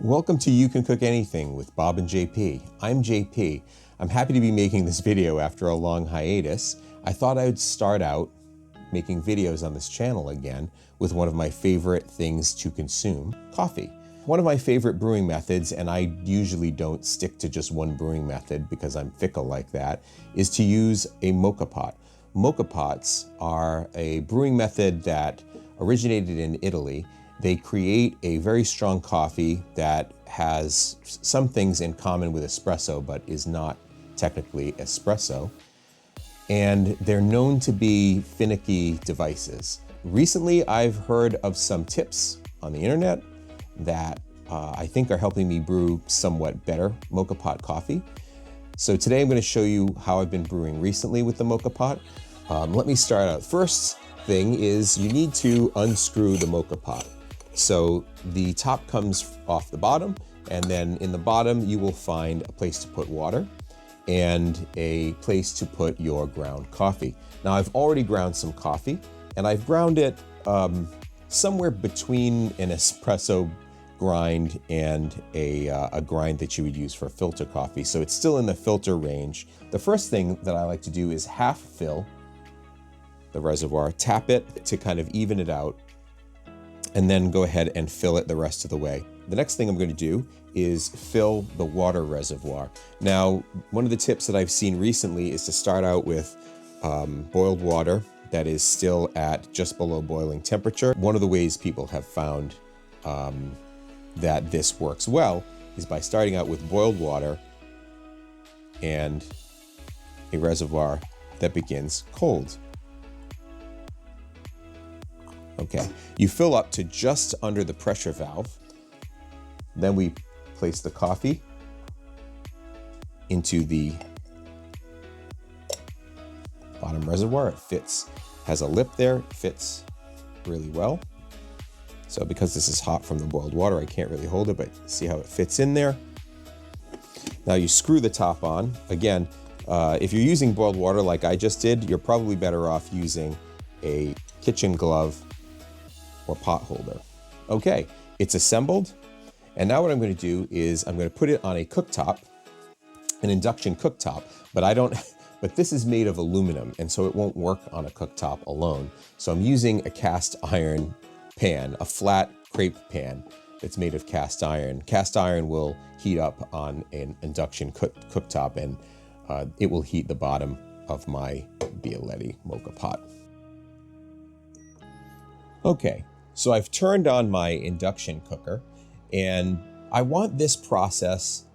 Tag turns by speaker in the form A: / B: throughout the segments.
A: Welcome to You Can Cook Anything with Bob and JP. I'm JP. I'm happy to be making this video after a long hiatus. I thought I would start out making videos on this channel again with one of my favorite things to consume, coffee. One of my favorite brewing methods, and I usually don't stick to just one brewing method because I'm fickle like that, is to use a Moka pot. Moka pots are a brewing method that originated in Italy. They create a very strong coffee that has some things in common with espresso, but is not technically espresso. And they're known to be finicky devices. Recently, I've heard of some tips on the internet that I think are helping me brew somewhat better Moka Pot coffee. So today I'm going to show you how I've been brewing recently with the Moka Pot. Let me start out. First thing is you need to unscrew the Moka Pot. So the top comes off the bottom, and then in the bottom you will find a place to put water and a place to put your ground coffee. Now I've already ground some coffee, and I've ground it somewhere between an espresso grind and a grind that you would use for filter coffee. So it's still in the filter range. The first thing that I like to do is half fill the reservoir, tap it to kind of even it out, and then go ahead and fill it the rest of the way. The next thing I'm going to do is fill the water reservoir. Now, one of the tips that I've seen recently is to start out with boiled water that is still at just below boiling temperature. One of the ways people have found that this works well is by starting out with boiled water and a reservoir that begins cold. Okay, you fill up to just under the pressure valve. Then we place the coffee into the bottom reservoir. It fits, has a lip there, it fits really well. So because this is hot from the boiled water, I can't really hold it, but see how it fits in there. Now you screw the top on. Again, if you're using boiled water like I just did, you're probably better off using a kitchen glove or pot holder. Okay, it's assembled. And now what I'm going to do is I'm going to put it on a cooktop, an induction cooktop, but this is made of aluminum, and so it won't work on a cooktop alone. So I'm using a cast iron pan, a flat crepe pan that's made of cast iron. Cast iron will heat up on an induction cooktop, and it will heat the bottom of my Bialetti Moka Pot. Okay. So I've turned on my induction cooker, and I want this process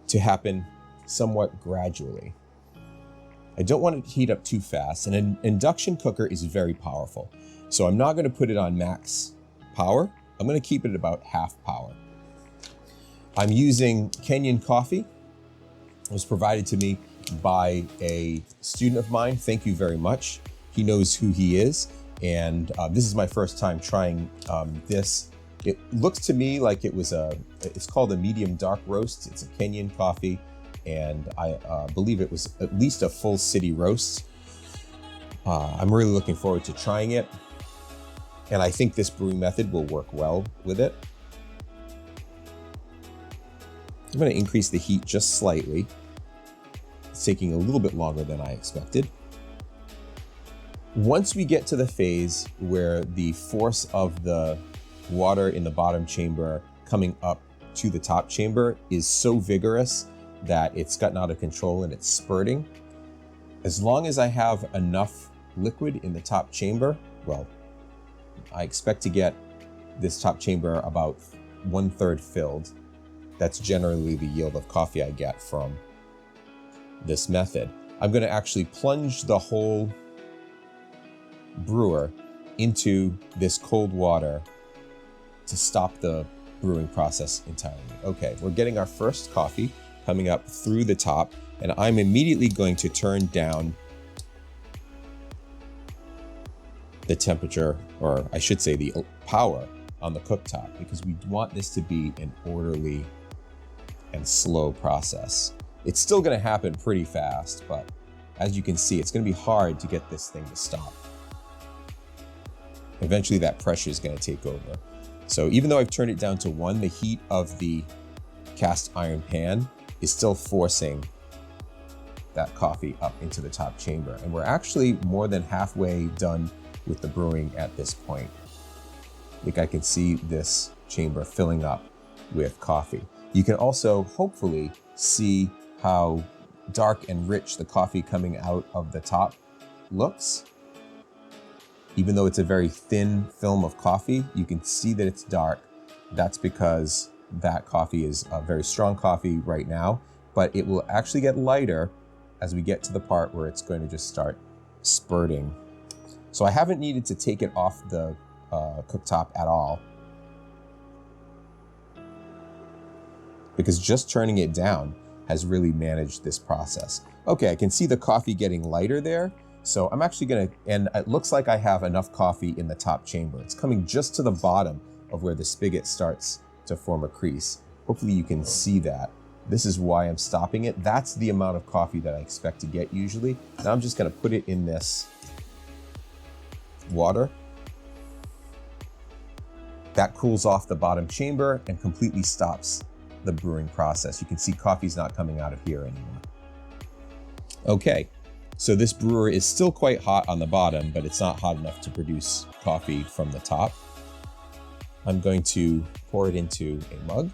A: to happen somewhat gradually. I don't want it to heat up too fast, and an induction cooker is very powerful. So I'm not going to put it on max power. I'm going to keep it at about half power. I'm using Kenyan coffee. It was provided to me by a student of mine. Thank you very much. He knows who he is. And this is my first time trying this. It looks to me like it's called a medium dark roast. It's a Kenyan coffee, and I believe it was at least a full city roast. I'm really looking forward to trying it, and I think this brewing method will work well with it. I'm going to increase the heat just slightly. It's taking a little bit longer than I expected. Once we get to the phase where the force of the water in the bottom chamber coming up to the top chamber is so vigorous that it's gotten out of control and it's spurting, as long as I have enough liquid in the top chamber, well, I expect to get this top chamber about 1/3 filled. That's generally the yield of coffee I get from this method. I'm going to actually plunge the whole brewer into this cold water to stop the brewing process entirely. Okay, we're getting our first coffee coming up through the top, and I'm immediately going to turn down the temperature, or I should say the power on the cooktop, because we want this to be an orderly and slow process. It's still going to happen pretty fast, but as you can see, it's going to be hard to get this thing to stop. Eventually that pressure is going to take over. So even though I've turned it down to 1, the heat of the cast iron pan is still forcing that coffee up into the top chamber. And we're actually more than halfway done with the brewing at this point. I think I can see this chamber filling up with coffee. You can also hopefully see how dark and rich the coffee coming out of the top looks. Even though it's a very thin film of coffee, you can see that it's dark. That's because that coffee is a very strong coffee right now, but it will actually get lighter as we get to the part where it's going to just start spurting. So I haven't needed to take it off the cooktop at all, because just turning it down has really managed this process. Okay, I can see the coffee getting lighter there. So I'm actually gonna, and it looks like I have enough coffee in the top chamber. It's coming just to the bottom of where the spigot starts to form a crease. Hopefully you can see that. This is why I'm stopping it. That's the amount of coffee that I expect to get usually. Now I'm just gonna put it in this water. That cools off the bottom chamber and completely stops the brewing process. You can see coffee's not coming out of here anymore. Okay, so this brewer is still quite hot on the bottom, but it's not hot enough to produce coffee from the top. I'm going to pour it into a mug.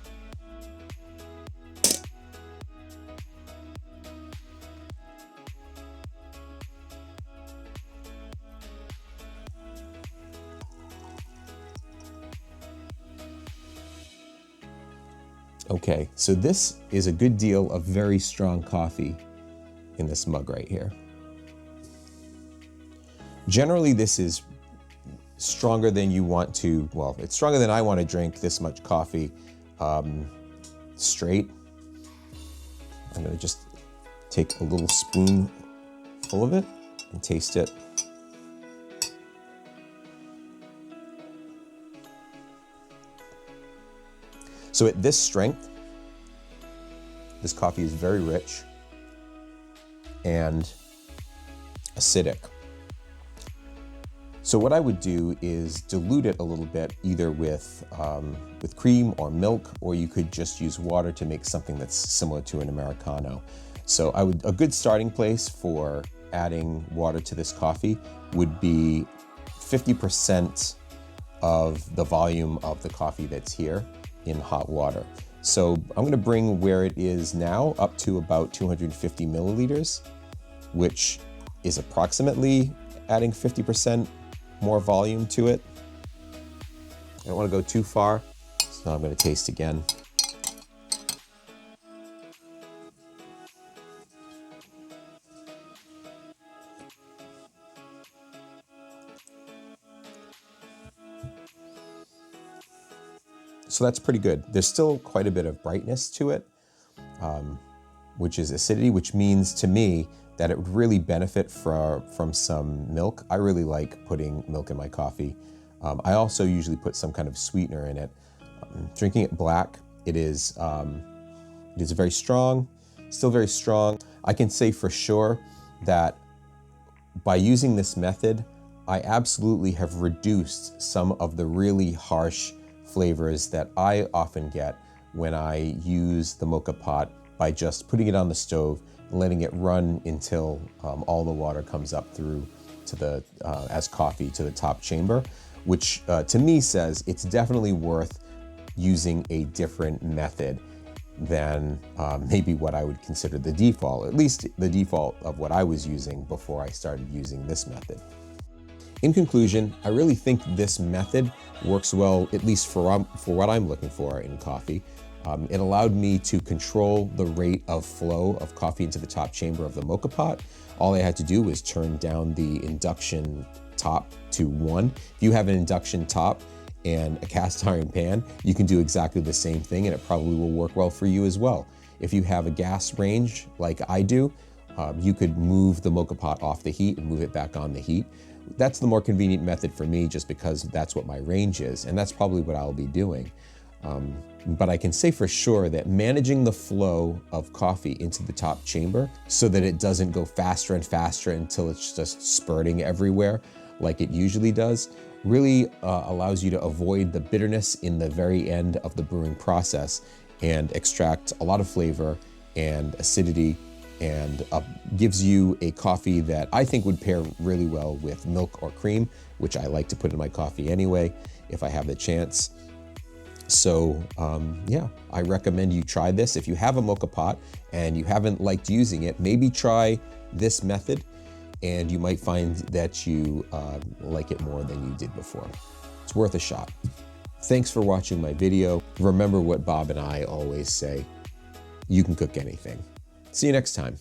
A: Okay, so this is a good deal of very strong coffee in this mug right here. Generally, this is stronger than you want to, well, it's stronger than I want to drink this much coffee straight. I'm gonna just take a little spoon full of it and taste it. So at this strength, this coffee is very rich and acidic. So what I would do is dilute it a little bit, either with cream or milk, or you could just use water to make something that's similar to an Americano. So a good starting place for adding water to this coffee would be 50% of the volume of the coffee that's here in hot water. So I'm gonna bring where it is now up to about 250 milliliters, which is approximately adding 50% more volume to it. I don't wanna go too far, so now I'm gonna taste again. So that's pretty good. There's still quite a bit of brightness to it, which is acidity, which means to me that it would really benefit from some milk. I really like putting milk in my coffee. I also usually put some kind of sweetener in it. Drinking it black, it is very strong, still very strong. I can say for sure that by using this method, I absolutely have reduced some of the really harsh flavors that I often get when I use the Moka Pot by just putting it on the stove and letting it run until all the water comes up through to the as coffee to the top chamber, which to me says it's definitely worth using a different method than maybe what I would consider the default, at least the default of what I was using before I started using this method. In conclusion, I really think this method works well, at least for what I'm looking for in coffee. It allowed me to control the rate of flow of coffee into the top chamber of the Moka Pot. All I had to do was turn down the induction top to 1. If you have an induction top and a cast iron pan, you can do exactly the same thing and it probably will work well for you as well. If you have a gas range like I do, you could move the Moka Pot off the heat and move it back on the heat. That's the more convenient method for me just because that's what my range is, and that's probably what I'll be doing. But I can say for sure that managing the flow of coffee into the top chamber so that it doesn't go faster and faster until it's just spurting everywhere like it usually does really allows you to avoid the bitterness in the very end of the brewing process and extract a lot of flavor and acidity, and gives you a coffee that I think would pair really well with milk or cream, which I like to put in my coffee anyway if I have the chance. So yeah, I recommend you try this. If you have a Moka Pot and you haven't liked using it, maybe try this method and you might find that you like it more than you did before. It's worth a shot. Thanks for watching my video. Remember what Bob and I always say, you can cook anything. See you next time.